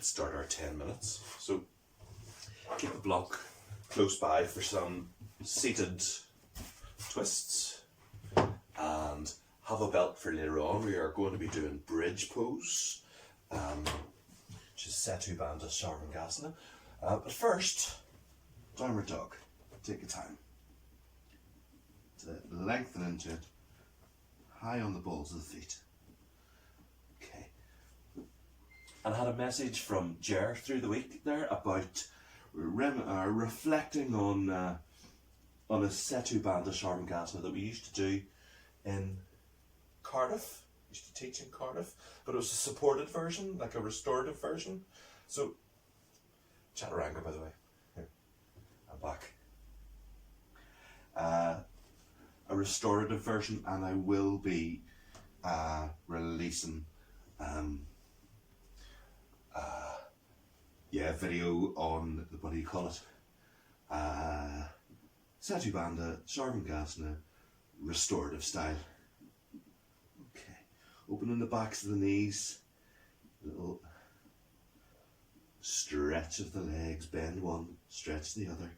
let's start our 10 minutes. So keep the block close by for some seated twists, and have a belt for later on. We are going to be doing bridge pose, which is Setu Bandha Sarvangasana. But first, downward dog. Take your time to lengthen into it, high on the balls of the feet. Okay. And I had a message from Jer through the week there about reflecting on a Setu Bandha Sarvangasana that we used to do in Cardiff. Used to teach in Cardiff, but it was a supported version, like a restorative version. So, Chaturanga, by the way. Here, I'm back. A restorative version, and I will be releasing video on the, what do you call it? Setu Bandha Sarvangasana restorative style. Okay, opening the backs of the knees, little stretch of the legs, bend one, stretch the other.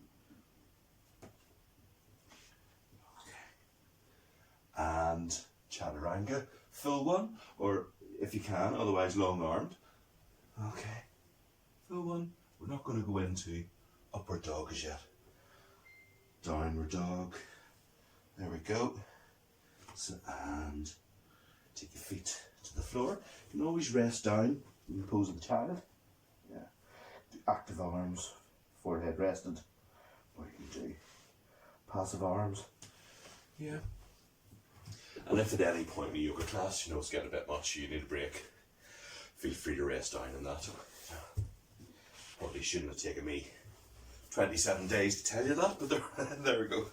And Chaturanga, full one, or if you can, otherwise long armed. Okay, full one. We're not going to go into upward dog as yet. Downward dog. There we go. So, and take your feet to the floor. You can always rest down in the pose of the child. Yeah. Do active arms, forehead rested, or you can do passive arms. Yeah. And if at any point in the yoga class, it's getting a bit much, you need a break, feel free to rest down in that. Probably shouldn't have taken me 27 days to tell you that, but there we go.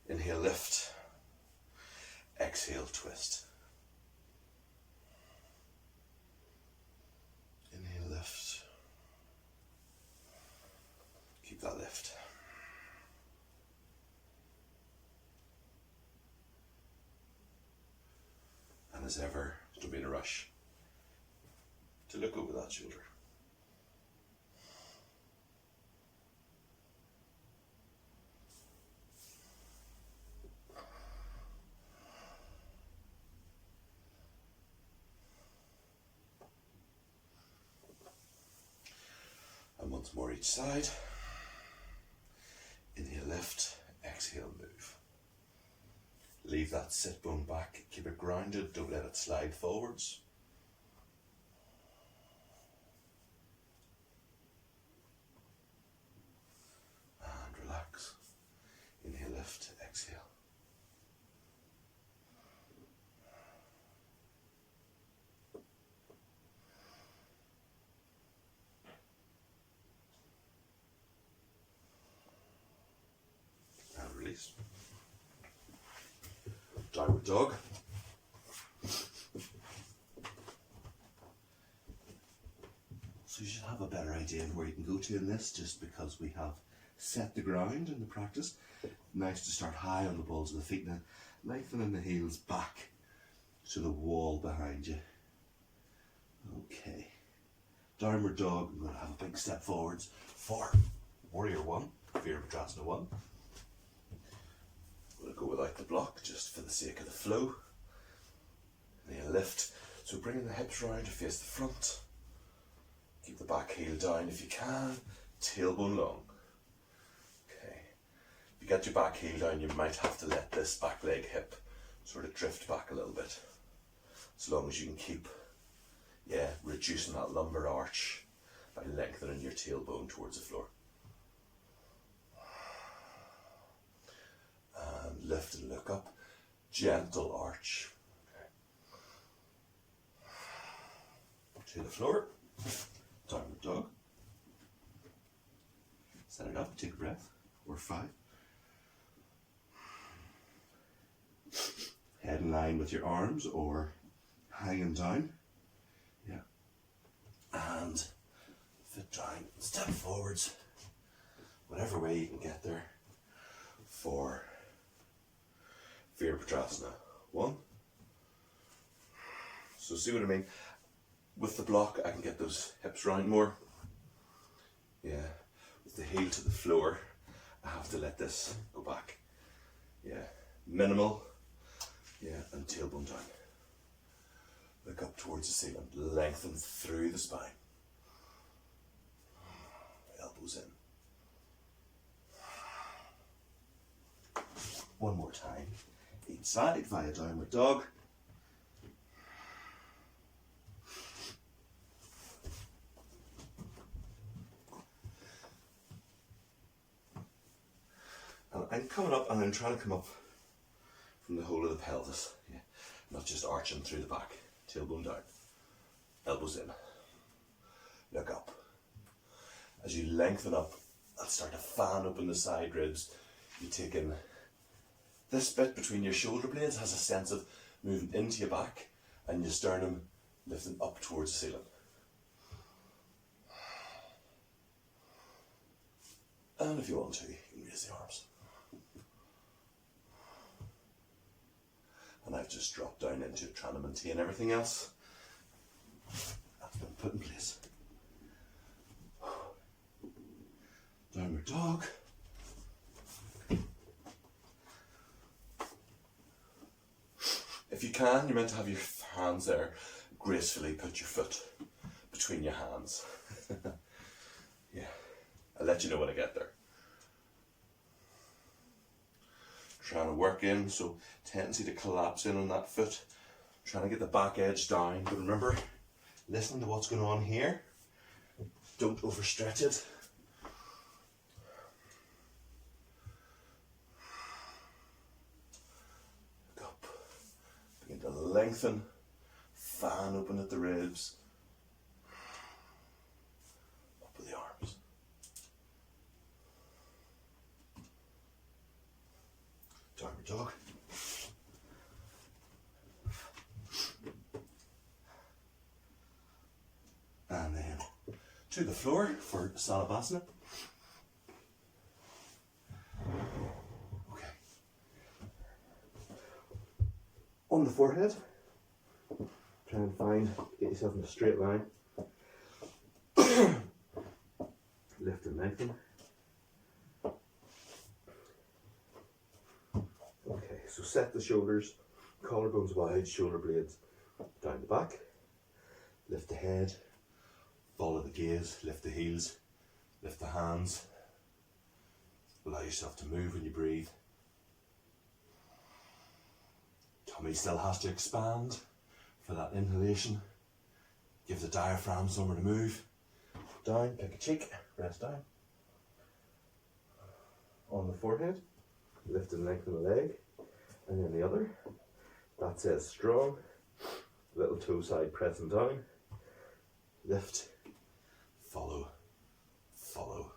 Inhale, lift. Exhale, twist. Inhale, lift. Keep that lift. And as ever, don't be in a rush to look over that shoulder. And once more each side. Inhale, lift, exhale, move. Leave that sit bone back, keep it grounded, don't let it slide forwards. And relax. Inhale, lift, exhale. And release. Downward dog. So you should have a better idea of where you can go to in this, just because we have set the ground in the practice. Nice to start high on the balls of the feet now, lengthening the heels back to the wall behind you. Okay. Downward dog, I'm going to have a big step forwards for Warrior 1, Virabhadrasana 1. I'm going to go without the block just for the sake of the flow. And then lift. So bringing the hips round to face the front. Keep the back heel down if you can. Tailbone long. Okay. If you get your back heel down, you might have to let this back leg hip sort of drift back a little bit. As long as you can keep, reducing that lumbar arch by lengthening your tailbone towards the floor. And lift and look up. Gentle arch. Okay. To the floor. Downward dog. Set it up, take a breath, or 5. Head in line with your arms or hanging down. Yeah. And foot down, step forwards, whatever way you can get there for Virabhadrasana 1. So see what I mean? With the block, I can get those hips round more. Yeah, with the heel to the floor, I have to let this go back. Yeah, minimal. Yeah, and tailbone down. Look up towards the ceiling, lengthen through the spine. Elbows in. One more time, each side via downward dog. And I'm coming up and I'm trying to come up from the whole of the pelvis. Yeah. Not just arching through the back. Tailbone down. Elbows in. Look up. As you lengthen up and start to fan open the side ribs, you take in this bit between your shoulder blades has a sense of moving into your back and your sternum lifting up towards the ceiling. And if you want to, you can raise the arms. And I've just dropped down into it, trying to maintain everything else that's been put in place. Downward dog. If you can, you're meant to have your hands there. Gracefully put your foot between your hands. Yeah, I'll let you know when I get there. Trying to work in, so tendency to collapse in on that foot. Trying to get the back edge down, but remember, listening to what's going on here. Don't overstretch it. Look up. Begin to lengthen. Fan open at the ribs. Up with the arms. Downward dog. And then to the floor for Salabhasana. Okay. On the forehead, try and get yourself in a straight line. Lift and lengthen. Okay, so set the shoulders, collarbones wide, shoulder blades down the back. Lift the head, follow the gaze, lift the heels, lift the hands. Allow yourself to move when you breathe. Tummy still has to expand for that inhalation. Give the diaphragm somewhere to move. Down, pick a cheek, rest down. On the forehead, lift and lengthen the leg, and then the other. That says strong. Little toe side pressing down. Lift, follow, follow,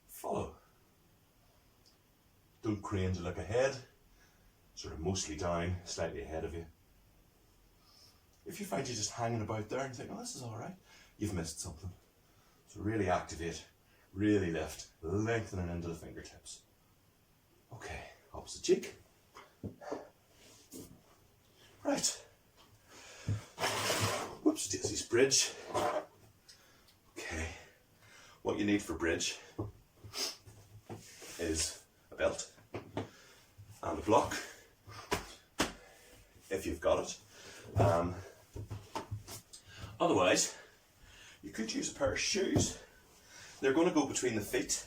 follow. Don't crane to look ahead, sort of mostly down, slightly ahead of you. If you find you're just hanging about there and think, oh, this is all right, you've missed something. So really activate, really lift, lengthening into the fingertips. Okay, opposite cheek. Right. Whoops, Daisy's bridge. Okay, what you need for bridge is a belt and a block, if you've got it. Otherwise, you could use a pair of shoes. They're going to go between the feet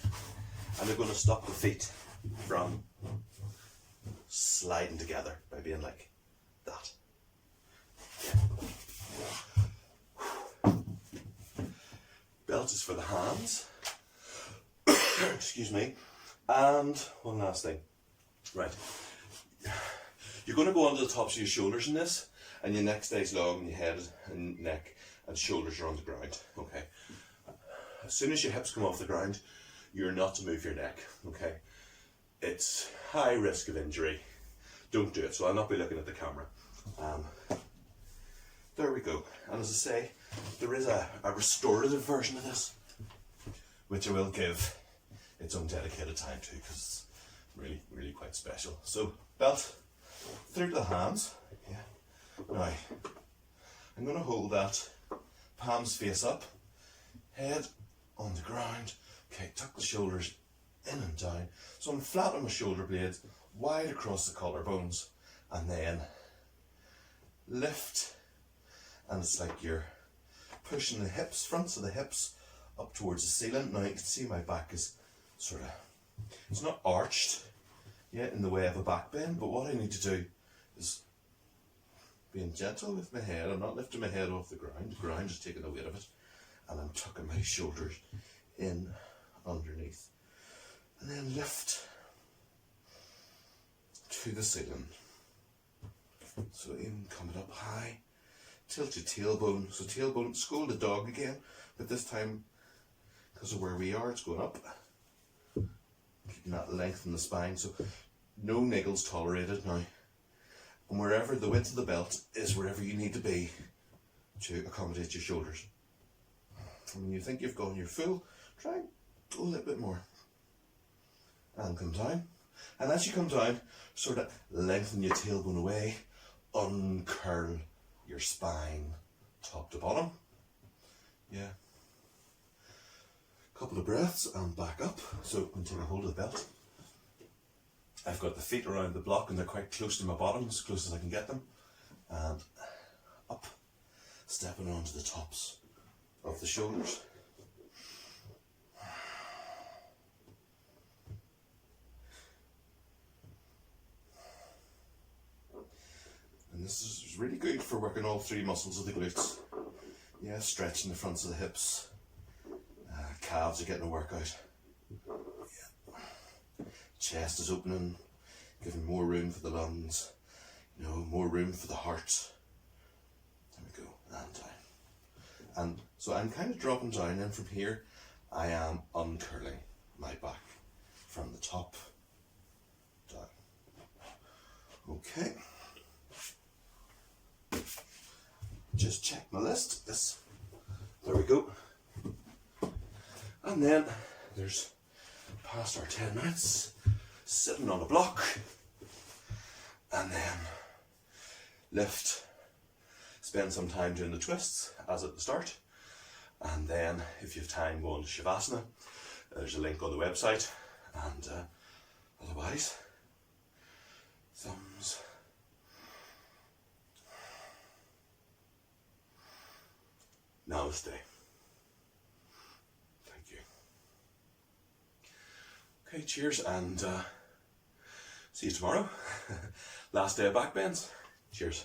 and they're going to stop the feet from sliding together by being like that. Belt is for the hands. Excuse me. And one last thing. Right. You're going to go under the tops of your shoulders in this, and your neck stays long, and your head and neck and shoulders are on the ground. Okay. As soon as your hips come off the ground, you're not to move your neck. Okay. It's high risk of injury. Don't do it. So I'll not be looking at the camera. There we go. And as I say, there is a restorative version of this, which I will give its own dedicated time to, because it's really, really quite special. So belt through to the hands. Yeah. Now, I'm going to hold that palms face up, head on the ground. Okay, tuck the shoulders in and down. So I'm flat on my shoulder blades, wide across the collarbones, and then lift. And it's like you're pushing the hips, fronts of the hips up towards the ceiling. Now you can see my back is sort of, it's not arched yet in the way of a back bend, but what I need to do is being gentle with my head. I'm not lifting my head off the ground is taking the weight of it, and I'm tucking my shoulders in underneath, and then lift to the ceiling. So even coming up high, tilt your tailbone. So tailbone, scold the dog again, but this time, because of where we are, it's going up. Keeping that length in the spine, so no niggles tolerated now. And wherever the width of the belt is, wherever you need to be to accommodate your shoulders. And when you think you've gone your full, try and go a little bit more. And come down. And as you come down, sort of lengthen your tailbone away, uncurl your spine top to bottom. Yeah. Couple of breaths and back up. So I'm taking hold of the belt. I've got the feet around the block and they're quite close to my bottom, as close as I can get them. And up, stepping onto the tops of the shoulders. And this is really good for working all three muscles of the glutes. Yeah, stretching the fronts of the hips. Calves are getting a workout. Yeah. Chest is opening, giving more room for the lungs. You know, more room for the heart. There we go, and down. And so I'm kind of dropping down, and from here I am uncurling my back from the top down. Okay. Just check my list. Yes. There we go. And then there's past our 10 minutes, sitting on a block, and then lift, spend some time doing the twists as at the start, and then if you have time go on to Shavasana. There's a link on the website, and otherwise, thumbs. Namaste. Thank you. Okay, cheers, and see you tomorrow. Last day of back bends. Cheers.